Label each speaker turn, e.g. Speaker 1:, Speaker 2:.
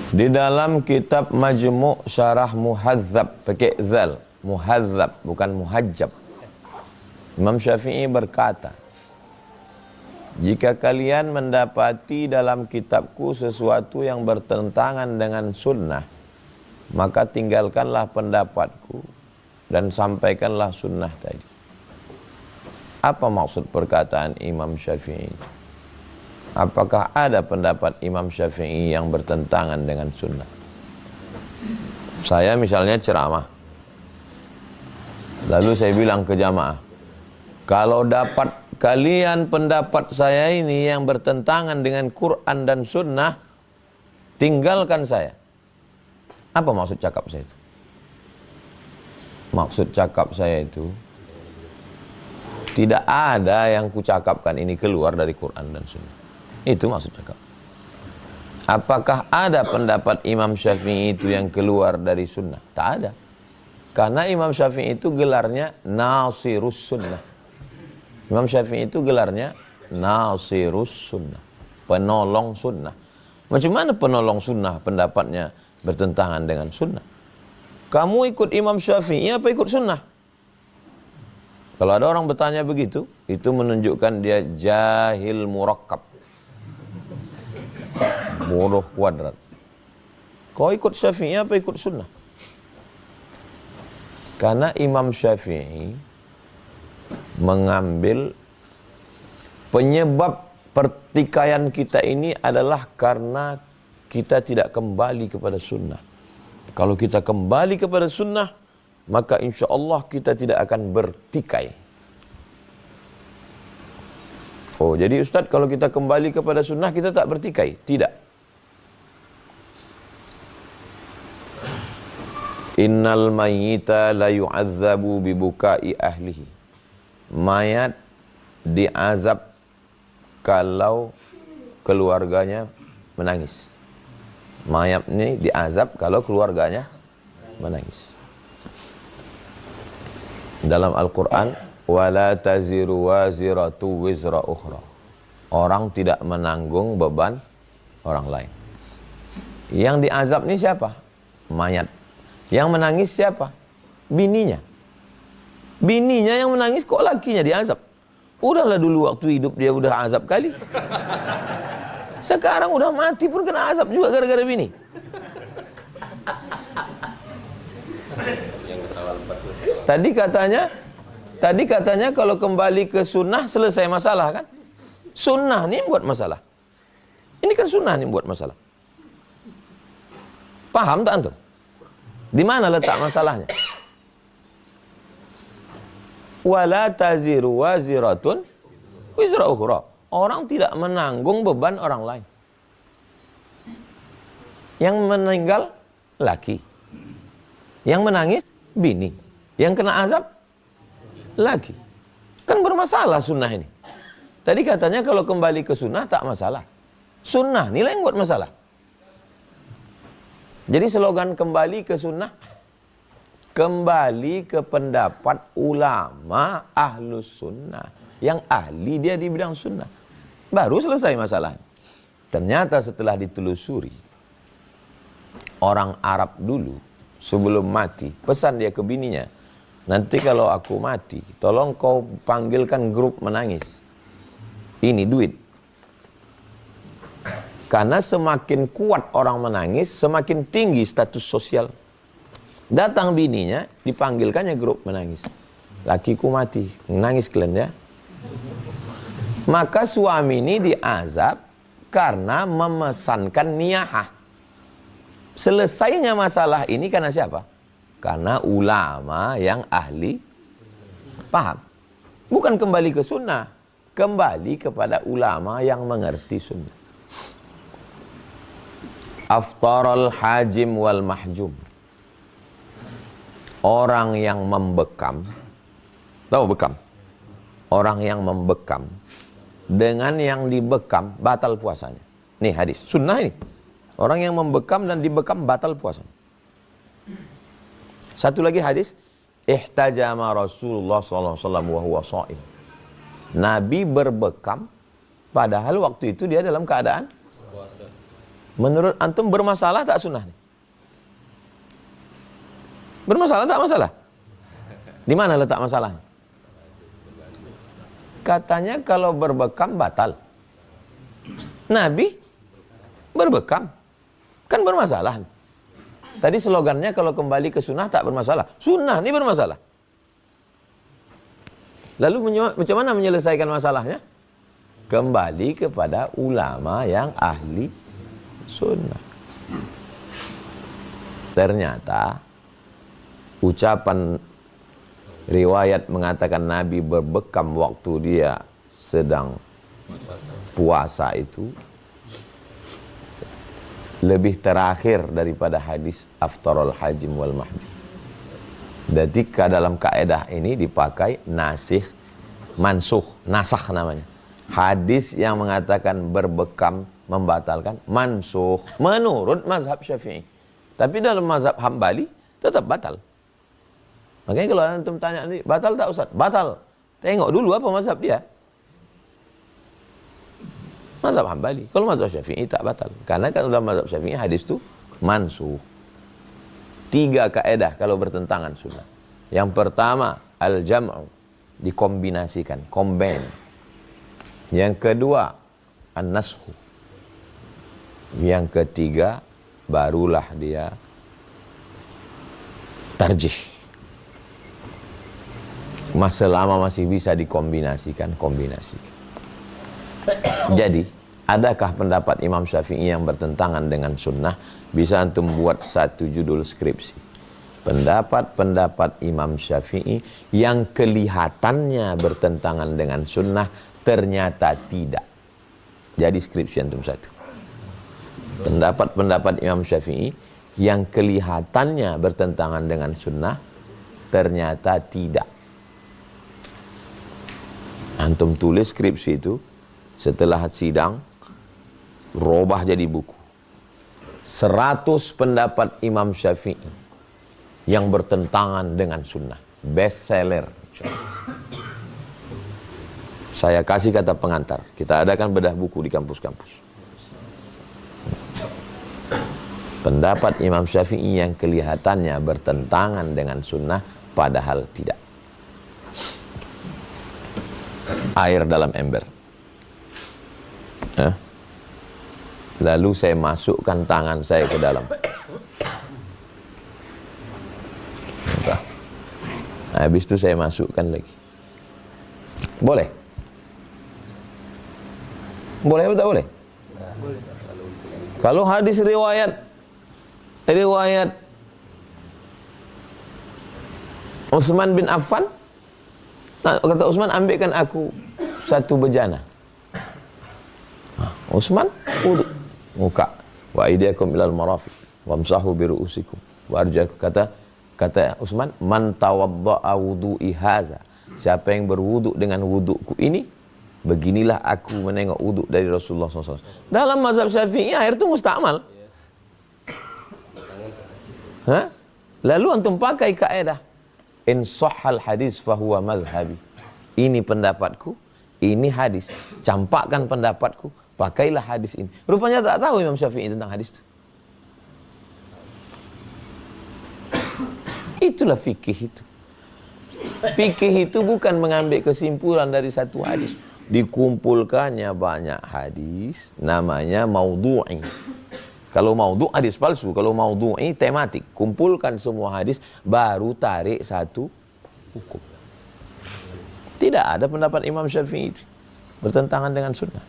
Speaker 1: Di dalam kitab Majmu' Syarah Muhadzab, pakai zal, Muhadzab bukan Muhajjab. Imam Syafi'i berkata, jika kalian mendapati dalam kitabku sesuatu yang bertentangan dengan sunnah, maka tinggalkanlah pendapatku dan sampaikanlah sunnah tadi. Apa maksud perkataan Imam Syafi'i? Apakah ada pendapat Imam Syafi'i yang bertentangan dengan sunnah? Saya misalnya ceramah, lalu saya bilang ke jamaah, kalau dapat kalian pendapat saya ini yang bertentangan dengan Quran dan sunnah, tinggalkan saya. Apa maksud cakap saya itu? Maksud cakap saya itu, tidak ada yang kucakapkan ini keluar dari Quran dan sunnah. Itu maksud cakap. Apakah ada pendapat Imam Syafi'i itu yang keluar dari sunnah? Tak ada. Karena Imam Syafi'i itu gelarnya Nasirus Sunnah. Imam Syafi'i itu gelarnya Nasirus Sunnah, penolong sunnah. Macam mana penolong sunnah pendapatnya bertentangan dengan sunnah? Kamu ikut Imam Syafi'i apa ikut sunnah? Kalau ada orang bertanya begitu, itu menunjukkan dia jahil murakkab, bodoh kuadrat. Kau ikut Syafi'i apa ikut sunnah? Karena Imam Syafi'i mengambil penyebab pertikaian kita ini adalah karena kita tidak kembali kepada sunnah. Kalau kita kembali kepada sunnah, maka insya Allah kita tidak akan bertikai. Oh, jadi Ustaz, kalau kita kembali kepada sunnah kita tak bertikai? Tidak. Innal mayyita la yu'adzabu bibukai ahlihi. Mayat diazab kalau keluarganya menangis. Mayat ini diazab kalau keluarganya menangis. Dalam Al-Quran, wala taziru waziratu wizra ukhra. Orang tidak menanggung beban orang lain. Yang diazab ini siapa? Mayat. Yang menangis siapa? Bininya. Bininya yang menangis, kok lakinya diazab? Udahlah dulu waktu hidup dia udah azab kali. Sekarang udah mati pun kena azab juga gara-gara bini. Tadi katanya kalau kembali ke sunnah selesai masalah kan? Sunnah nih buat masalah. Ini kan sunnah nih buat masalah. Paham tak antum? Di mana letak masalahnya? Wala taziru waziratun wizra ukhra. Orang tidak menanggung beban orang lain. Yang meninggal laki. Yang menangis bini. Yang kena azab laki. Kan bermasalah sunnah ini. Tadi katanya kalau kembali ke sunnah tak masalah. Sunnah nilai yang buat masalah. Jadi slogan kembali ke sunnah, kembali ke pendapat ulama ahlus sunnah. Yang ahli dia di bidang sunnah. Baru selesai masalahnya. Ternyata setelah ditelusuri, orang Arab dulu sebelum mati, pesan dia ke bininya, nanti kalau aku mati, tolong kau panggilkan grup menangis. Ini duit. Karena semakin kuat orang menangis, semakin tinggi status sosial. Datang bininya, dipanggilkannya grup menangis. Lakiku mati, nangis kalian ya. Maka suami ini diazab karena memesankan niyahah. Selesainya masalah ini karena siapa? Karena ulama yang ahli paham. Bukan kembali ke sunnah, kembali kepada ulama yang mengerti sunnah. Aftaral hajim wal mahjum. Orang yang membekam, tahu bekam? Orang yang membekam dengan yang dibekam batal puasanya. Nih hadis, sunnah ini. Orang yang membekam dan dibekam batal puasanya. Satu lagi hadis, ihtajama Rasulullah sallallahu alaihi wasallam wa huwa shaim. Nabi berbekam padahal waktu itu dia dalam keadaan Menurut antum bermasalah tak sunnah? Bermasalah tak masalah? Di mana letak masalahnya? Katanya kalau berbekam batal. Nabi berbekam. Kan bermasalah. Tadi slogannya kalau kembali ke sunnah tak bermasalah. Sunnah ini bermasalah. Lalu macam mana menyelesaikan masalahnya? Kembali kepada ulama yang ahli sunnah. Ternyata ucapan riwayat mengatakan Nabi berbekam waktu dia sedang puasa itu lebih terakhir daripada hadis aftarul hajim wal mahjum. Jadi dalam kaedah ini dipakai nasih, mansuh, nasakh namanya. Hadis yang mengatakan berbekam membatalkan mansuh menurut mazhab Syafi'i. Tapi dalam mazhab Hambali tetap batal. Makanya kalau antum tanya nanti, batal tak Ustaz? Batal. Tengok dulu apa mazhab dia. Mazhab Hambali. Kalau mazhab Syafi'i tak batal. Karena kan dalam mazhab Syafi'i hadis itu mansuh. 3 kaedah kalau bertentangan sunnah. Yang pertama, al-jam'u, dikombinasikan, combine. Yang kedua, an-nashu. Yang ketiga, barulah dia tarjih. Selama masih bisa dikombinasikan, kombinasikan. Jadi, adakah pendapat Imam Syafi'i yang bertentangan dengan sunnah? Bisa antum buat satu judul skripsi. Pendapat-pendapat Imam Syafi'i yang kelihatannya bertentangan dengan sunnah ternyata tidak. Jadi skripsi antum satu. Pendapat-pendapat Imam Syafi'i yang kelihatannya bertentangan dengan sunnah ternyata tidak. Antum tulis skripsi itu, setelah sidang robah jadi buku. 100 pendapat Imam Syafi'i yang bertentangan dengan sunnah. Best seller. Saya kasih kata pengantar. Kita adakan bedah buku di kampus-kampus. Pendapat Imam Syafi'i yang kelihatannya bertentangan dengan sunnah, padahal tidak. Air dalam ember. Lalu saya masukkan tangan saya ke dalam. Habis itu saya masukkan lagi. Boleh? Boleh atau tak boleh? Boleh. Kalau hadis riwayat Utsman bin Affan, kata Utsman, ambilkan aku satu bejana. Utsman wudu, muka, wa aydiyakum ilal marafiq wamsahu bi ru'usikum wa arjulakum. Kata Utsman, man tawadda'a wudu'i hadza, siapa yang berwuduk dengan wudukku ini, beginilah aku menengok wuduk dari Rasulullah SAW. Dalam mazhab Syafi'i air itu mustakmal. Lalu antum pakai kaedah in sahhal hadis fahuwa madhhabi. Ini pendapatku, ini hadis. Campakkan pendapatku, pakailah hadis ini. Rupanya tak tahu Imam Syafi'i tentang hadis itu. Itulah fikih itu. Fikih itu bukan mengambil kesimpulan dari satu hadis. Dikumpulkannya banyak hadis, namanya maudhu'i. Kalau maudhu' hadis palsu, kalau maudhu'i tematik. Kumpulkan semua hadis, baru tarik satu hukum. Tidak ada pendapat Imam Syafi'i bertentangan dengan sunnah.